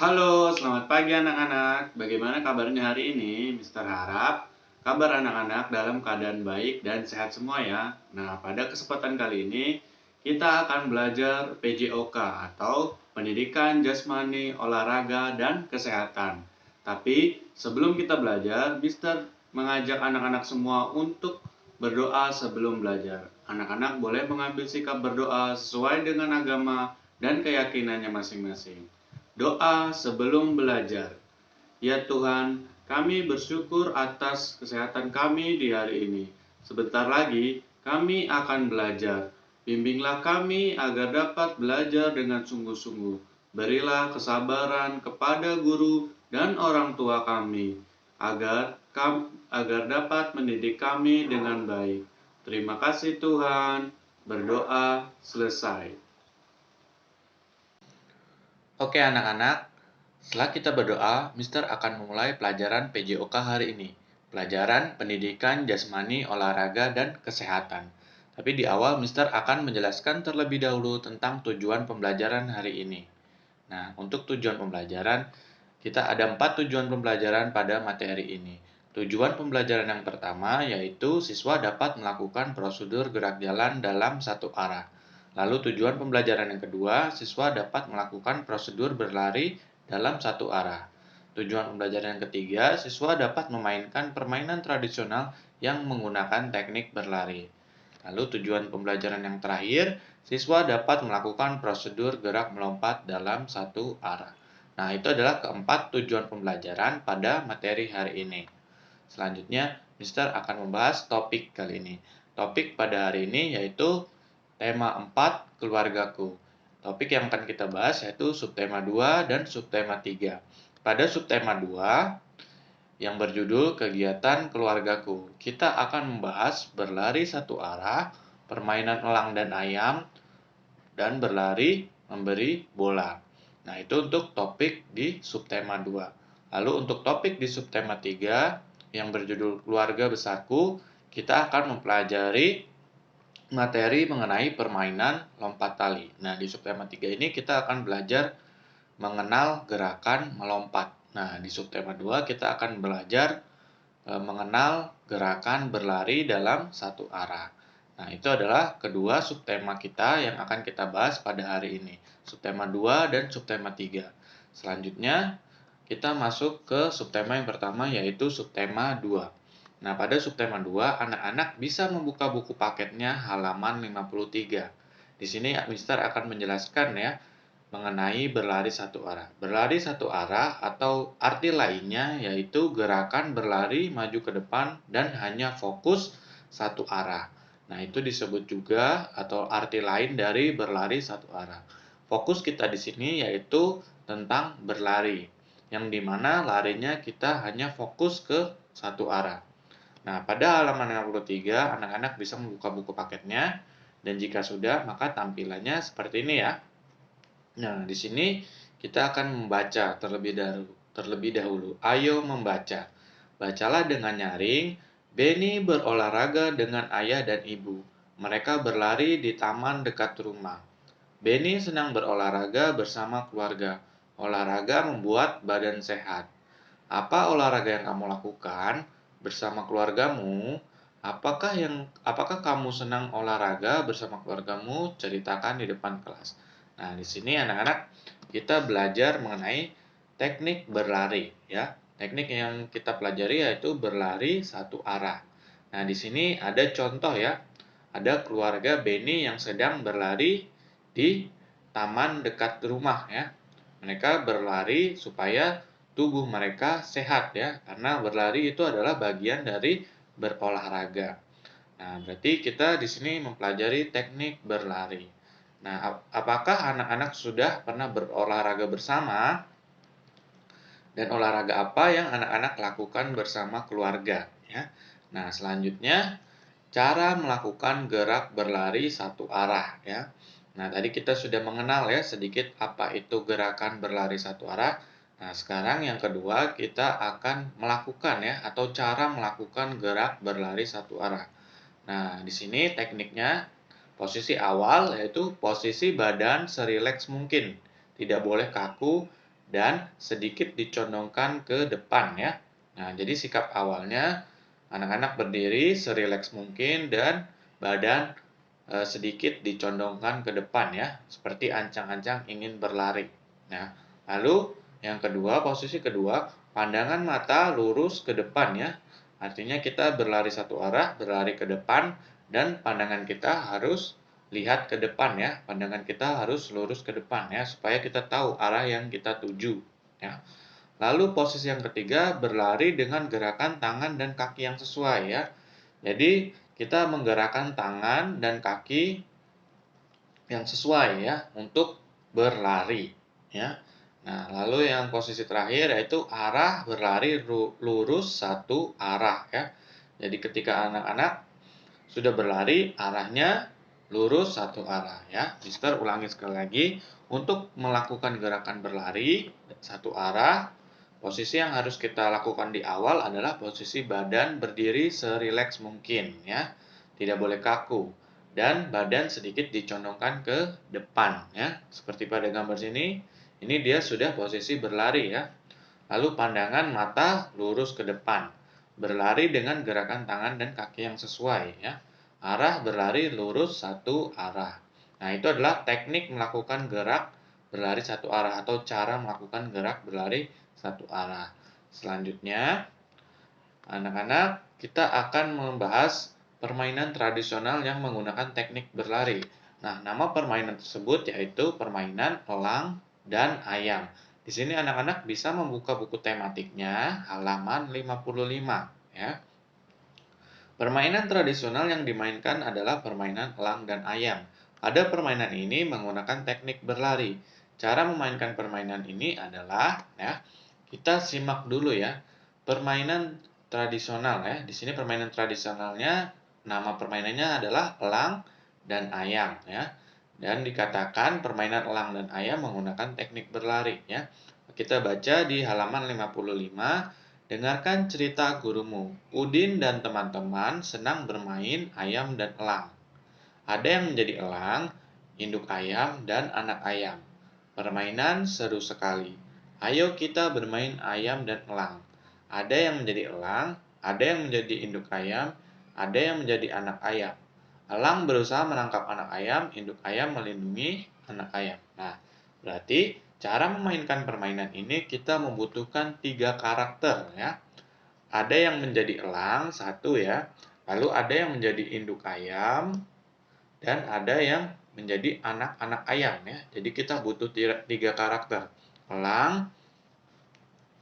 Halo, selamat pagi anak-anak. Bagaimana kabarnya hari ini? Mister harap kabar anak-anak dalam keadaan baik dan sehat semua ya. Nah, pada kesempatan kali ini kita akan belajar PJOK atau Pendidikan Jasmani, Olahraga, dan Kesehatan. Tapi sebelum kita belajar, Mister mengajak anak-anak semua untuk berdoa sebelum belajar. Anak-anak boleh mengambil sikap berdoa sesuai dengan agama dan keyakinannya masing-masing. Doa sebelum belajar. Ya Tuhan, kami bersyukur atas kesehatan kami di hari ini. Sebentar lagi kami akan belajar. Bimbinglah kami agar dapat belajar dengan sungguh-sungguh. Berilah kesabaran kepada guru dan orang tua kami, agar dapat mendidik kami dengan baik. Terima kasih Tuhan. Berdoa selesai. Oke anak-anak, setelah kita berdoa, Mister akan memulai pelajaran PJOK hari ini. Pelajaran Pendidikan Jasmani, Olahraga, dan Kesehatan. Tapi di awal Mister akan menjelaskan terlebih dahulu tentang tujuan pembelajaran hari ini. Nah, untuk tujuan pembelajaran, kita ada 4 tujuan pembelajaran pada materi ini. Tujuan pembelajaran yang pertama yaitu siswa dapat melakukan prosedur gerak jalan dalam satu arah. Lalu tujuan pembelajaran yang kedua, siswa dapat melakukan prosedur berlari dalam satu arah. Tujuan pembelajaran yang ketiga, siswa dapat memainkan permainan tradisional yang menggunakan teknik berlari. Lalu tujuan pembelajaran yang terakhir, siswa dapat melakukan prosedur gerak melompat dalam satu arah. Nah, itu adalah keempat tujuan pembelajaran pada materi hari ini. Selanjutnya, Mister akan membahas topik kali ini. Topik pada hari ini yaitu tema 4, keluargaku. Topik yang akan kita bahas yaitu subtema 2 dan subtema 3. Pada subtema 2, yang berjudul Kegiatan Keluargaku, kita akan membahas berlari satu arah, permainan elang dan ayam, dan berlari memberi bola. Nah, itu untuk topik di subtema 2. Lalu untuk topik di subtema 3 yang berjudul Keluarga Besarku, kita akan mempelajari materi mengenai permainan lompat tali. Nah, di subtema 3 ini kita akan belajar mengenal gerakan melompat. Nah, di subtema 2 kita akan belajar mengenal gerakan berlari dalam satu arah. Nah, itu adalah kedua subtema kita yang akan kita bahas pada hari ini. Subtema 2 dan subtema 3. Selanjutnya, kita masuk ke subtema yang pertama yaitu subtema 2. Nah, pada subtema 2, anak-anak bisa membuka buku paketnya halaman 53. Di sini Mister akan menjelaskan ya mengenai berlari satu arah. Berlari satu arah atau arti lainnya yaitu gerakan berlari maju ke depan dan hanya fokus satu arah. Nah, itu disebut juga atau arti lain dari berlari satu arah. Fokus kita di sini yaitu tentang berlari, yang dimana larinya kita hanya fokus ke satu arah. Nah, pada halaman 53, anak-anak bisa membuka buku paketnya, dan jika sudah, maka tampilannya seperti ini ya. Nah, di sini kita akan membaca terlebih dahulu. Ayo membaca. Bacalah dengan nyaring. Benny berolahraga dengan ayah dan ibu. Mereka berlari di taman dekat rumah. Benny senang berolahraga bersama keluarga. Olahraga membuat badan sehat. Apa olahraga yang kamu lakukan bersama keluargamu? Apakah kamu senang olahraga bersama keluargamu? Ceritakan di depan kelas. Nah, di sini anak-anak kita belajar mengenai teknik berlari ya. Teknik yang kita pelajari yaitu berlari satu arah. Nah, di sini ada contoh ya. Ada keluarga Benny yang sedang berlari di taman dekat rumah ya. Mereka berlari supaya tubuh mereka sehat ya, karena berlari itu adalah bagian dari berolahraga. Nah, berarti kita di sini mempelajari teknik berlari. Nah, apakah anak-anak sudah pernah berolahraga bersama? Dan olahraga apa yang anak-anak lakukan bersama keluarga ya? Nah, selanjutnya cara melakukan gerak berlari satu arah ya. Nah, tadi kita sudah mengenal ya sedikit apa itu gerakan berlari satu arah. Nah, sekarang yang kedua kita akan melakukan ya atau cara melakukan gerak berlari satu arah. Nah, di sini tekniknya posisi awal yaitu posisi badan serileks mungkin. Tidak boleh kaku dan sedikit dicondongkan ke depan ya. Nah, jadi sikap awalnya anak-anak berdiri serileks mungkin dan badan sedikit dicondongkan ke depan ya, seperti ancang-ancang ingin berlari. Nah, lalu yang kedua, posisi kedua, pandangan mata lurus ke depan ya. Artinya kita berlari satu arah, berlari ke depan, dan pandangan kita harus lihat ke depan ya. Pandangan kita harus lurus ke depan ya, supaya kita tahu arah yang kita tuju ya. Lalu posisi yang ketiga, berlari dengan gerakan tangan dan kaki yang sesuai ya. Jadi kita menggerakkan tangan dan kaki yang sesuai ya untuk berlari ya. Nah, lalu yang posisi terakhir yaitu arah berlari lurus satu arah ya. Jadi ketika anak-anak sudah berlari, arahnya lurus satu arah ya. Mister ulangi sekali lagi, untuk melakukan gerakan berlari satu arah, posisi yang harus kita lakukan di awal adalah posisi badan berdiri serileks mungkin ya. Tidak boleh kaku dan badan sedikit dicondongkan ke depan ya. Seperti pada gambar sini, ini dia sudah posisi berlari ya. Lalu pandangan mata lurus ke depan. Berlari dengan gerakan tangan dan kaki yang sesuai ya. Arah berlari lurus satu arah. Nah, itu adalah teknik melakukan gerak berlari satu arah atau cara melakukan gerak berlari satu arah. Selanjutnya, anak-anak, kita akan membahas permainan tradisional yang menggunakan teknik berlari. Nah, nama permainan tersebut yaitu permainan elang dan ayam. Di sini anak-anak bisa membuka buku tematiknya halaman 55 ya. Permainan tradisional yang dimainkan adalah permainan elang dan ayam. Pada permainan ini menggunakan teknik berlari. Cara memainkan permainan ini adalah ya, kita simak dulu ya. Permainan tradisional ya. Di sini permainan tradisionalnya nama permainannya adalah elang dan ayam ya. Dan dikatakan permainan elang dan ayam menggunakan teknik berlari ya. Kita baca di halaman 55. Dengarkan cerita gurumu. Udin dan teman-teman senang bermain ayam dan elang. Ada yang menjadi elang, induk ayam, dan anak ayam. Permainan seru sekali. Ayo kita bermain ayam dan elang. Ada yang menjadi elang, ada yang menjadi induk ayam, ada yang menjadi anak ayam. Elang berusaha menangkap anak ayam, induk ayam melindungi anak ayam. Nah, berarti cara memainkan permainan ini kita membutuhkan 3 karakter ya. Ada yang menjadi elang, satu ya. Lalu ada yang menjadi induk ayam, dan ada yang menjadi anak-anak ayam ya. Jadi kita butuh 3 karakter. Elang,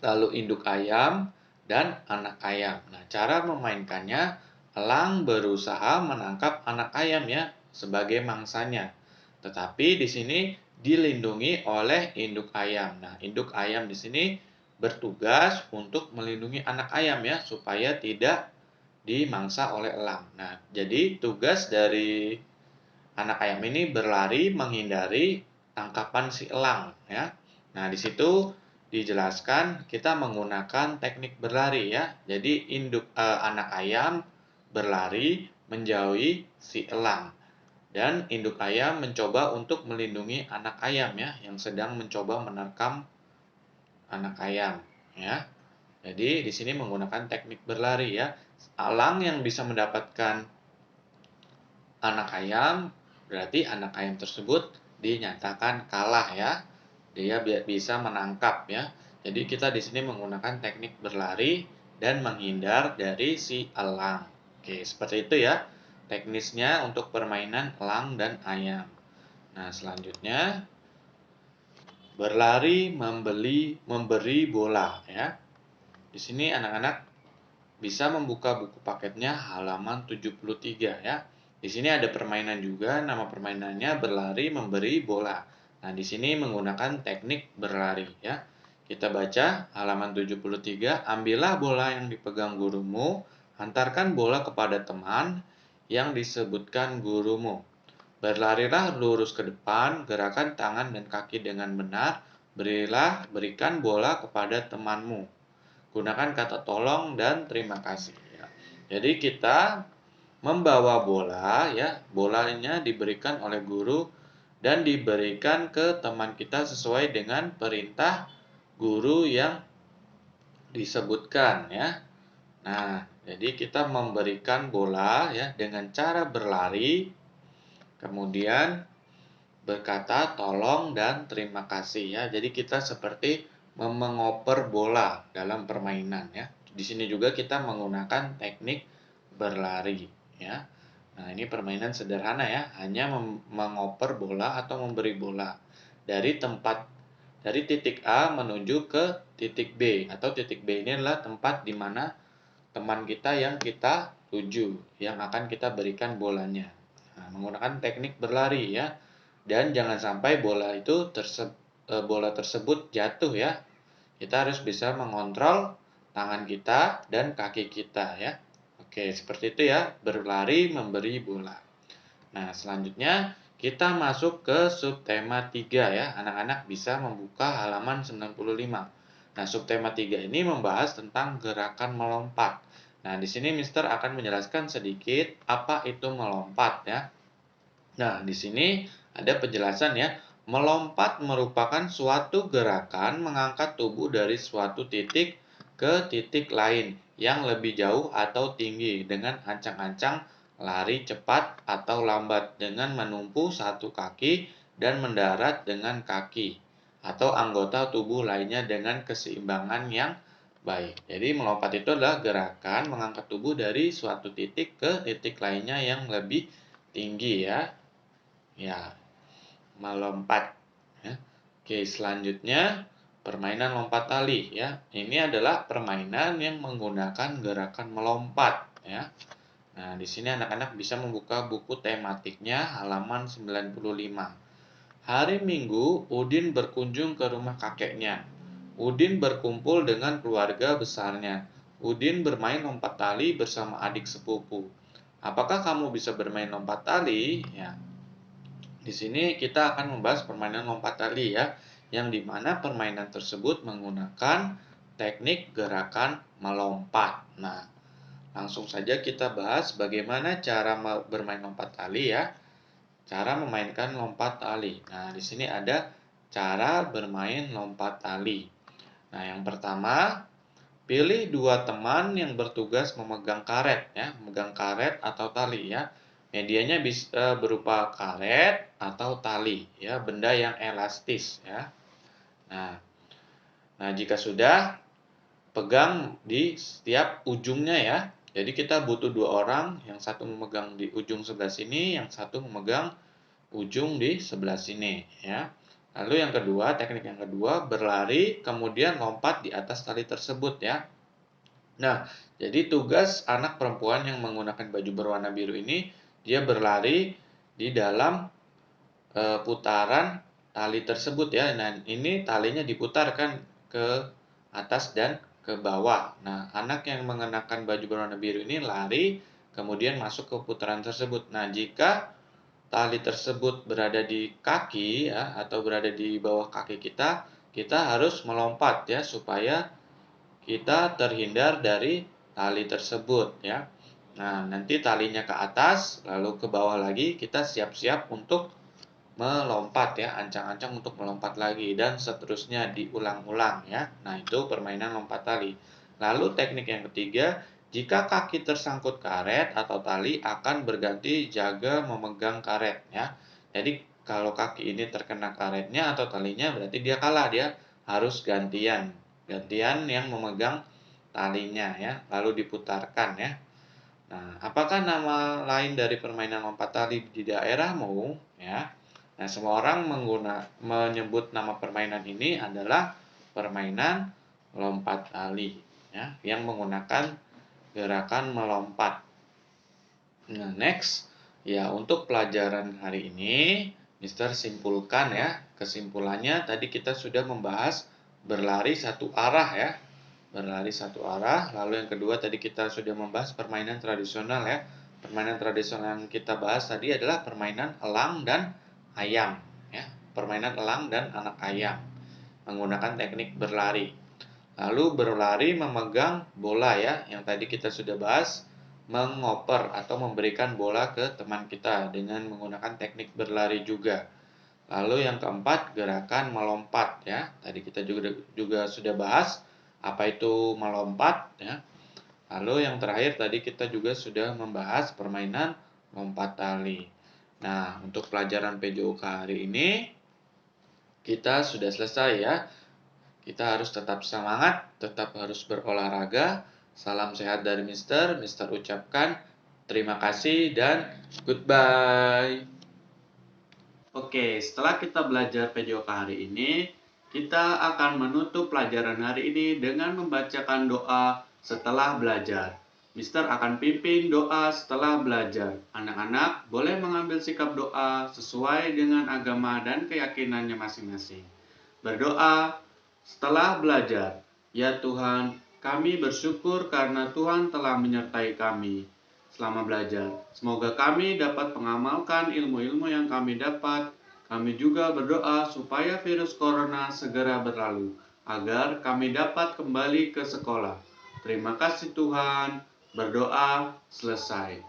lalu induk ayam, dan anak ayam. Nah, cara memainkannya, elang berusaha menangkap anak ayam ya sebagai mangsanya. Tetapi di sini dilindungi oleh induk ayam. Nah, induk ayam di sini bertugas untuk melindungi anak ayam ya supaya tidak dimangsa oleh elang. Nah, jadi tugas dari anak ayam ini berlari menghindari tangkapan si elang ya. Nah, di situ dijelaskan kita menggunakan teknik berlari ya. Jadi anak ayam berlari menjauhi si elang dan induk ayam mencoba untuk melindungi anak ayam ya yang sedang mencoba menerkam anak ayam ya. Jadi di sini menggunakan teknik berlari ya. Elang yang bisa mendapatkan anak ayam, berarti anak ayam tersebut dinyatakan kalah ya. Dia bisa menangkap ya. Jadi kita di sini menggunakan teknik berlari dan menghindar dari si elang. Oke, seperti itu ya. Teknisnya untuk permainan elang dan ayam. Nah, selanjutnya berlari memberi bola ya. Di sini anak-anak bisa membuka buku paketnya halaman 73 ya. Di sini ada permainan juga, nama permainannya berlari memberi bola. Nah, di sini menggunakan teknik berlari ya. Kita baca halaman 73, ambillah bola yang dipegang gurumu, hantarkan bola kepada teman yang disebutkan gurumu. Berlarilah lurus ke depan, gerakan tangan dan kaki dengan benar, berikan bola kepada temanmu. Gunakan kata tolong dan terima kasih ya. Jadi kita membawa bola ya, bolanya diberikan oleh guru dan diberikan ke teman kita sesuai dengan perintah guru yang disebutkan ya. Nah, jadi kita memberikan bola ya dengan cara berlari, kemudian berkata tolong dan terima kasih ya. Jadi kita seperti mengoper bola dalam permainan ya. Di sini juga kita menggunakan teknik berlari ya. Nah, ini permainan sederhana ya, hanya mengoper bola atau memberi bola dari titik A menuju ke titik B, atau titik B ini adalah tempat di mana teman kita yang kita tuju, yang akan kita berikan bolanya. Nah, menggunakan teknik berlari ya. Dan jangan sampai bola tersebut jatuh ya. Kita harus bisa mengontrol tangan kita dan kaki kita ya. Oke, seperti itu ya, berlari memberi bola. Nah, selanjutnya kita masuk ke subtema 3 ya. Anak-anak bisa membuka halaman 95. Nah, subtema 3 ini membahas tentang gerakan melompat. Nah, di sini Mister akan menjelaskan sedikit apa itu melompat ya. Nah, di sini ada penjelasan ya. Melompat merupakan suatu gerakan mengangkat tubuh dari suatu titik ke titik lain yang lebih jauh atau tinggi dengan ancang-ancang lari cepat atau lambat dengan menumpu satu kaki dan mendarat dengan kaki atau anggota tubuh lainnya dengan keseimbangan yang baik. Jadi melompat itu adalah gerakan mengangkat tubuh dari suatu titik ke titik lainnya yang lebih tinggi ya. Ya, melompat ya. Oke, selanjutnya permainan lompat tali ya. Ini adalah permainan yang menggunakan gerakan melompat ya. Nah, di sini anak-anak bisa membuka buku tematiknya halaman 95. Hari Minggu, Udin berkunjung ke rumah kakeknya. Udin berkumpul dengan keluarga besarnya. Udin bermain lompat tali bersama adik sepupu. Apakah kamu bisa bermain lompat tali? Ya, di sini kita akan membahas permainan lompat tali ya, yang dimana permainan tersebut menggunakan teknik gerakan melompat. Nah, langsung saja kita bahas bagaimana cara bermain lompat tali ya. Cara memainkan lompat tali. Nah, di sini ada cara bermain lompat tali. Nah, yang pertama, pilih dua teman yang bertugas memegang karet ya, memegang karet atau tali ya. Medianya bisa berupa karet atau tali ya, benda yang elastis ya. Nah, jika sudah pegang di setiap ujungnya ya. Jadi kita butuh dua orang, yang satu memegang di ujung sebelah sini, yang satu memegang ujung di sebelah sini ya. Lalu yang kedua, teknik yang kedua, berlari kemudian lompat di atas tali tersebut ya. Nah, jadi tugas anak perempuan yang menggunakan baju berwarna biru ini, dia berlari di dalam putaran tali tersebut ya. Nah, ini talinya diputarkan ke atas dan ke bawah. Nah, anak yang mengenakan baju berwarna biru ini lari kemudian masuk ke putaran tersebut. Nah, jika tali tersebut berada di kaki ya, atau berada di bawah kaki kita, kita harus melompat ya supaya kita terhindar dari tali tersebut ya. Nah, nanti talinya ke atas, lalu ke bawah lagi, kita siap-siap untuk melompat ya, ancang-ancang untuk melompat lagi, dan seterusnya diulang-ulang ya. Nah, itu permainan lompat tali. Lalu teknik yang ketiga, jika kaki tersangkut karet atau tali akan berganti jaga memegang karet ya. Jadi kalau kaki ini terkena karetnya atau talinya berarti dia kalah, dia harus gantian yang memegang talinya ya, lalu diputarkan ya. Nah, apakah nama lain dari permainan lompat tali di daerahmu ya? Nah, semua orang menyebut nama permainan ini adalah permainan lompat tali ya, yang menggunakan gerakan melompat. Nah, next ya, untuk pelajaran hari ini Mister simpulkan ya. Kesimpulannya tadi kita sudah membahas berlari satu arah ya. Berlari satu arah. Lalu yang kedua tadi kita sudah membahas permainan tradisional ya. Permainan tradisional yang kita bahas tadi adalah permainan elang dan ayam ya. Permainan elang dan anak ayam menggunakan teknik berlari. Lalu berlari memegang bola ya, yang tadi kita sudah bahas, mengoper atau memberikan bola ke teman kita dengan menggunakan teknik berlari juga. Lalu yang keempat, gerakan melompat ya. Tadi kita juga sudah bahas apa itu melompat ya. Lalu yang terakhir tadi kita juga sudah membahas permainan lompat tali. Nah, untuk pelajaran PJOK hari ini kita sudah selesai ya. Kita harus tetap semangat, tetap harus berolahraga. Salam sehat dari Mister. Mister ucapkan terima kasih dan goodbye. Oke, setelah kita belajar PJOK hari ini, kita akan menutup pelajaran hari ini dengan membacakan doa setelah belajar. Mister akan pimpin doa setelah belajar. Anak-anak boleh mengambil sikap doa sesuai dengan agama dan keyakinannya masing-masing. Berdoa setelah belajar. Ya Tuhan, kami bersyukur karena Tuhan telah menyertai kami selama belajar. Semoga kami dapat mengamalkan ilmu-ilmu yang kami dapat. Kami juga berdoa supaya virus corona segera berlalu, agar kami dapat kembali ke sekolah. Terima kasih Tuhan. Berdoa selesai.